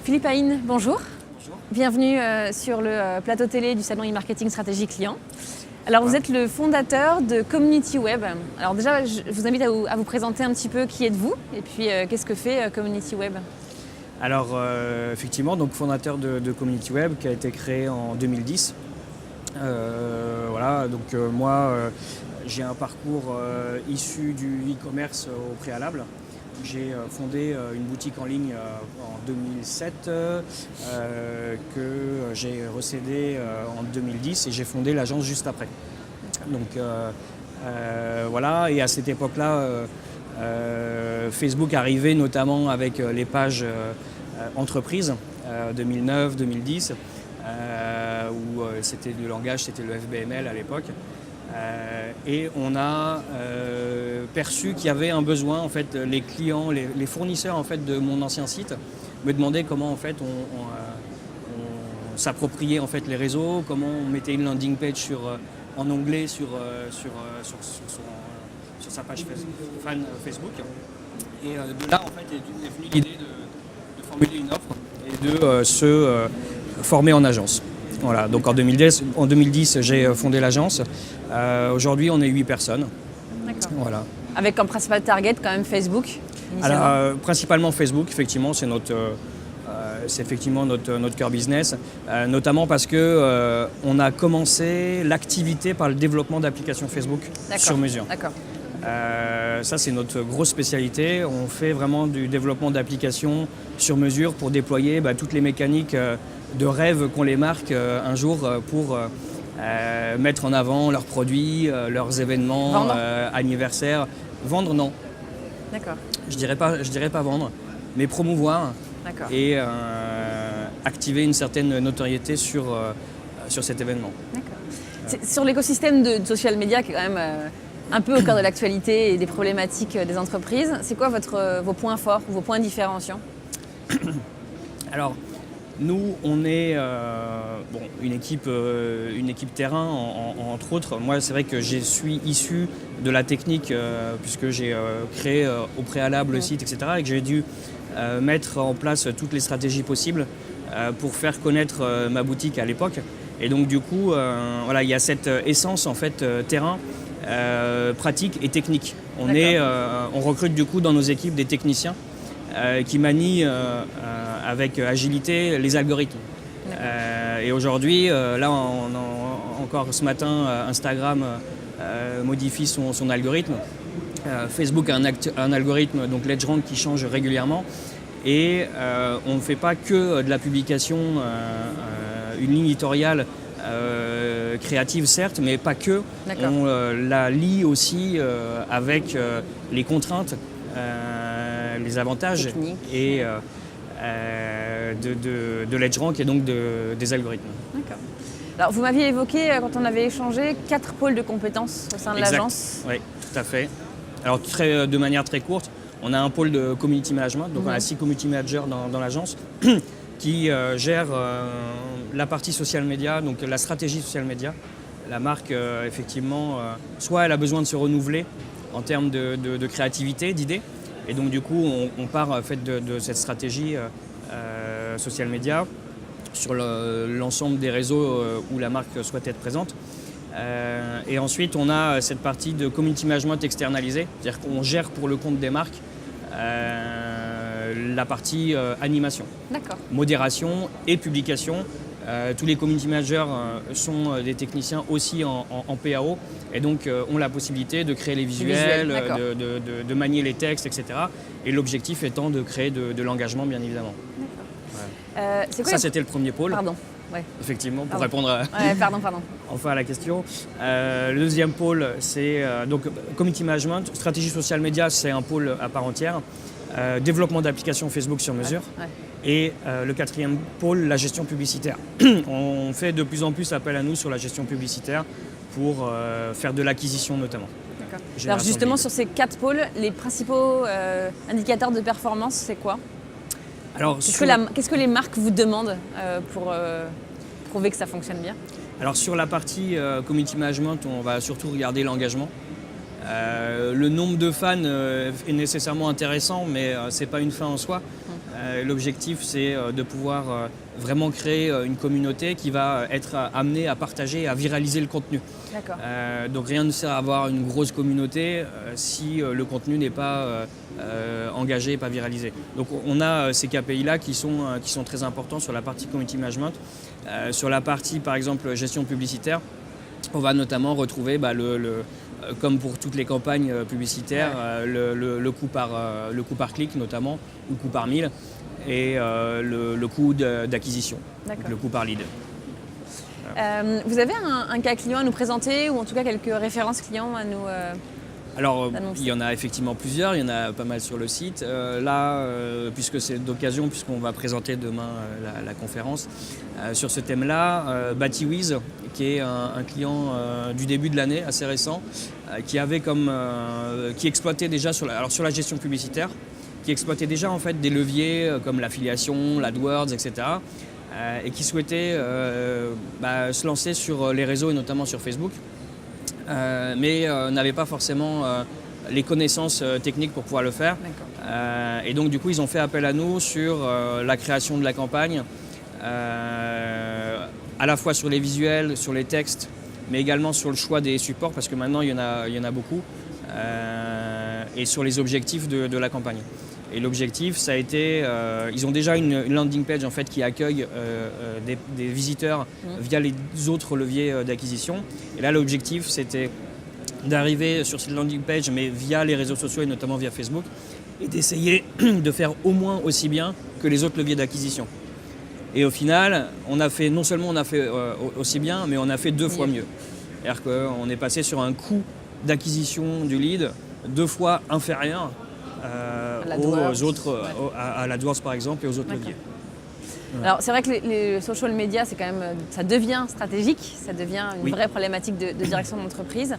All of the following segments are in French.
Philippe Haïn, bonjour. Bonjour. Bienvenue sur le plateau télé du salon e-marketing stratégie client. Alors vous êtes le fondateur de Community Web. Alors déjà, je vous invite à vous présenter un petit peu qui êtes-vous et puis qu'est-ce que fait Community Web. Alors effectivement, donc fondateur de Community Web qui a été créé en 2010. Voilà, donc moi j'ai un parcours issu du e-commerce au préalable. J'ai fondé une boutique en ligne en 2007 que j'ai recédée en 2010 et j'ai fondé l'agence juste après. Donc voilà, et à cette époque-là, Facebook arrivait notamment avec les pages entreprises 2009-2010 où c'était le langage, c'était le FBML à l'époque. Et on a perçu qu'il y avait un besoin, en fait, les clients, les fournisseurs en fait, de mon ancien site me demandaient comment en fait, on s'appropriait en fait, les réseaux, comment on mettait une landing page en onglet sur sa page fan Facebook. Et de là en fait, est venue l'idée de formuler une offre et de se former en agence. Voilà, donc en 2010 j'ai fondé l'agence. Aujourd'hui, on est 8 personnes. D'accord. Voilà. Avec comme principal target quand même Facebook initialement. Alors, principalement Facebook, effectivement, c'est effectivement notre cœur business, notamment parce que on a commencé l'activité par le développement d'applications Facebook sur mesure. D'accord. Ça, c'est notre grosse spécialité. On fait vraiment du développement d'applications sur mesure pour déployer toutes les mécaniques de rêve qu'ont les marques un jour pour mettre en avant leurs produits, leurs événements, anniversaires. Vendre, non. D'accord. Je dirais pas vendre, mais promouvoir et activer une certaine notoriété sur cet événement. D'accord. Sur l'écosystème de social media qui est quand même un peu au cœur de l'actualité et des problématiques des entreprises, c'est quoi vos points forts, vos points différenciants? Alors, nous, on est une équipe terrain, entre autres. Moi, c'est vrai que je suis issu de la technique, puisque j'ai créé au préalable le site, etc. Et que j'ai dû mettre en place toutes les stratégies possibles pour faire connaître ma boutique à l'époque. Et donc, du coup, voilà, il y a cette essence, en fait, terrain, pratique et technique. On recrute, du coup, dans nos équipes des techniciens qui manient avec agilité les algorithmes. Et aujourd'hui, là encore ce matin, Instagram modifie son algorithme. Facebook a un algorithme, donc l'EdgeRank, qui change régulièrement. Et on ne fait pas que de la publication, une ligne éditoriale créative certes, mais pas que. On la lie aussi avec les contraintes, les avantages techniques et de l'EdgeRank et donc des algorithmes. D'accord. Alors vous m'aviez évoqué, quand on avait échangé, 4 pôles de compétences au sein de l'agence. Oui, tout à fait. Alors de manière très courte, on a un pôle de community management, donc on a 6 community managers dans l'agence qui gèrent la partie social media, donc la stratégie social media. La marque, effectivement, soit elle a besoin de se renouveler en termes de créativité, d'idées, et donc du coup on part en fait, de cette stratégie social media sur l'ensemble des réseaux où la marque souhaite être présente. Et ensuite on a cette partie de community management externalisé, c'est-à-dire qu'on gère pour le compte des marques la partie animation, modération et publication. Tous les community managers sont des techniciens aussi en PAO et donc ont la possibilité de créer les visuels, de manier les textes, etc. Et l'objectif étant de créer de l'engagement, bien évidemment. Ouais. Ça, c'était le premier pôle. Pardon. Ouais. Effectivement, pour répondre enfin à la question. Le deuxième pôle, c'est donc community management. Stratégie social media, c'est un pôle à part entière. Développement d'applications Facebook sur mesure. Et le quatrième pôle, la gestion publicitaire. On fait de plus en plus appel à nous sur la gestion publicitaire pour faire de l'acquisition notamment. Alors justement, sur ces 4 pôles, les principaux indicateurs de performance, c'est quoi? Qu'est-ce que les marques vous demandent pour prouver que ça fonctionne bien? Alors sur la partie community management, on va surtout regarder l'engagement. Le nombre de fans est nécessairement intéressant, mais ce n'est pas une fin en soi. L'objectif, c'est de pouvoir vraiment créer une communauté qui va être amenée à partager et à viraliser le contenu. Donc rien ne sert à avoir une grosse communauté si le contenu n'est pas engagé et pas viralisé. Donc on a ces KPI-là qui sont très importants sur la partie community management. Sur la partie, par exemple, gestion publicitaire, on va notamment retrouver comme pour toutes les campagnes publicitaires, le coût par clic notamment, le coût par 1000 et le coût d'acquisition, le coût par lead. Vous avez un cas client à nous présenter ou en tout cas quelques références clients à nous Alors, annoncer? il y en a effectivement plusieurs, il y en a pas mal sur le site. Puisque c'est d'occasion, puisqu'on va présenter demain la conférence, sur ce thème-là, Batiwiz, qui est un client du début de l'année, assez récent, qui exploitait déjà sur la gestion publicitaire, qui exploitait déjà en fait des leviers comme l'affiliation, l'AdWords, etc. Et qui souhaitait se lancer sur les réseaux et notamment sur Facebook, mais n'avait pas forcément les connaissances techniques pour pouvoir le faire. Et donc du coup ils ont fait appel à nous sur la création de la campagne, à la fois sur les visuels, sur les textes, mais également sur le choix des supports, parce que maintenant il y en a beaucoup, et sur les objectifs de la campagne. Et l'objectif, ça a été, ils ont déjà une landing page en fait qui accueille des visiteurs via les autres leviers d'acquisition. Et là, l'objectif, c'était d'arriver sur cette landing page, mais via les réseaux sociaux et notamment via Facebook, et d'essayer de faire au moins aussi bien que les autres leviers d'acquisition. Et au final, non seulement on a fait aussi bien, mais on a fait 2 fois mieux. C'est-à-dire qu'on est passé sur un coût d'acquisition du lead 2 fois inférieur à l'AdWords par exemple et aux autres leviers. Alors c'est vrai que les social media, c'est quand même, ça devient stratégique, ça devient une vraie problématique de direction d'entreprise.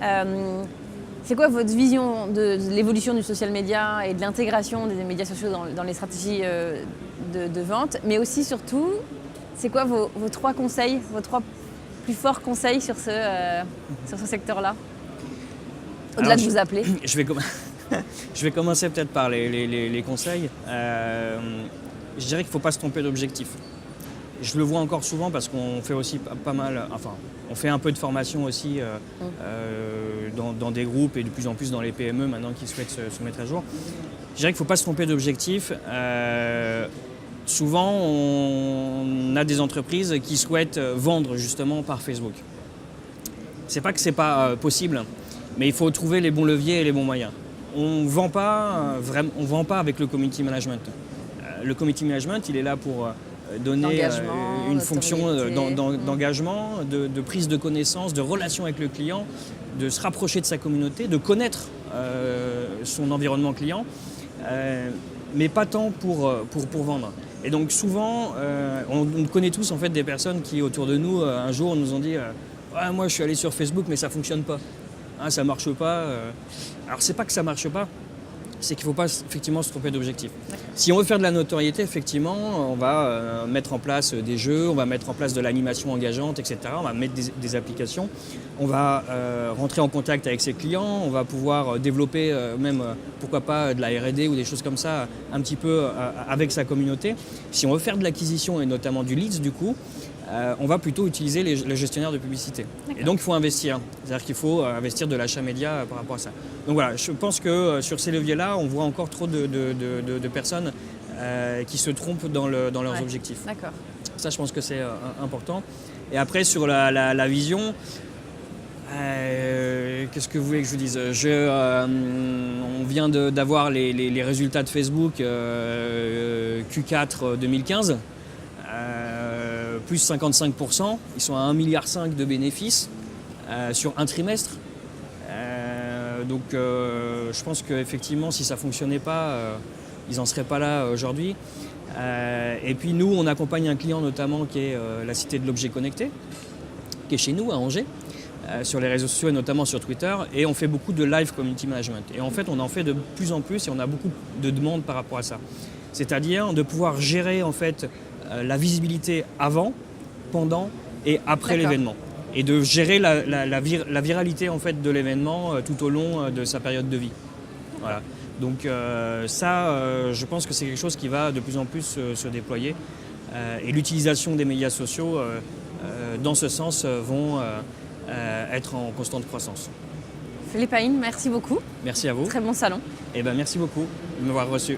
C'est quoi votre vision de l'évolution du social media et de l'intégration des médias sociaux dans les stratégies de vente, mais aussi surtout, c'est quoi vos 3 conseils, vos 3 plus forts conseils sur ce secteur-là, au-delà de vous appeler? Je vais commencer peut-être par les conseils. Je dirais qu'il ne faut pas se tromper d'objectif. Je le vois encore souvent parce qu'on fait aussi pas mal, on fait un peu de formation aussi dans des groupes et de plus en plus dans les PME maintenant qui souhaitent se mettre à jour. Je dirais qu'il ne faut pas se tromper d'objectif. Souvent, on a des entreprises qui souhaitent vendre justement par Facebook. C'est pas que c'est pas possible, mais il faut trouver les bons leviers et les bons moyens. On ne vend pas avec le community management. Le community management, il est là pour donner une fonction d'engagement, de prise de connaissance, de relation avec le client, de se rapprocher de sa communauté, de connaître son environnement client, mais pas tant pour vendre. Et donc souvent, on connaît tous en fait des personnes qui autour de nous, un jour, nous ont dit « moi je suis allé sur Facebook mais ça ne fonctionne pas, ça ne marche pas ». Alors c'est pas que ça ne marche pas, c'est qu'il ne faut pas effectivement se tromper d'objectif. Si on veut faire de la notoriété, effectivement, on va mettre en place des jeux, on va mettre en place de l'animation engageante, etc. On va mettre des applications, on va rentrer en contact avec ses clients, on va pouvoir développer même, pourquoi pas, de la R&D ou des choses comme ça, un petit peu avec sa communauté. Si on veut faire de l'acquisition et notamment du leads, du coup, on va plutôt utiliser les gestionnaires de publicité. Et donc il faut investir, c'est-à-dire qu'il faut investir de l'achat média par rapport à ça. Donc voilà, je pense que sur ces leviers-là, on voit encore trop de personnes qui se trompent dans leurs objectifs. D'accord. Ça, je pense que c'est important. Et après, sur la vision, qu'est-ce que vous voulez que je vous dise? On vient d'avoir les résultats de Facebook Q4 2015. Plus 55%, ils sont à 1,5 milliard de bénéfices sur un trimestre. Donc je pense qu'effectivement, si ça ne fonctionnait pas, ils n'en seraient pas là aujourd'hui. Et puis nous, on accompagne un client notamment qui est la Cité de l'Objet Connecté, qui est chez nous à Angers, sur les réseaux sociaux et notamment sur Twitter. Et on fait beaucoup de live community management. Et en fait, on en fait de plus en plus et on a beaucoup de demandes par rapport à ça. C'est-à-dire de pouvoir gérer en fait la visibilité avant, pendant et après D'accord. l'événement. Et de gérer la viralité en fait, de l'événement tout au long de sa période de vie. Voilà. Donc je pense que c'est quelque chose qui va de plus en plus se déployer. Et l'utilisation des médias sociaux, dans ce sens, vont être en constante croissance. Philippe Haïn, merci beaucoup. Merci à vous. Très bon salon. Et merci beaucoup de m'avoir reçu.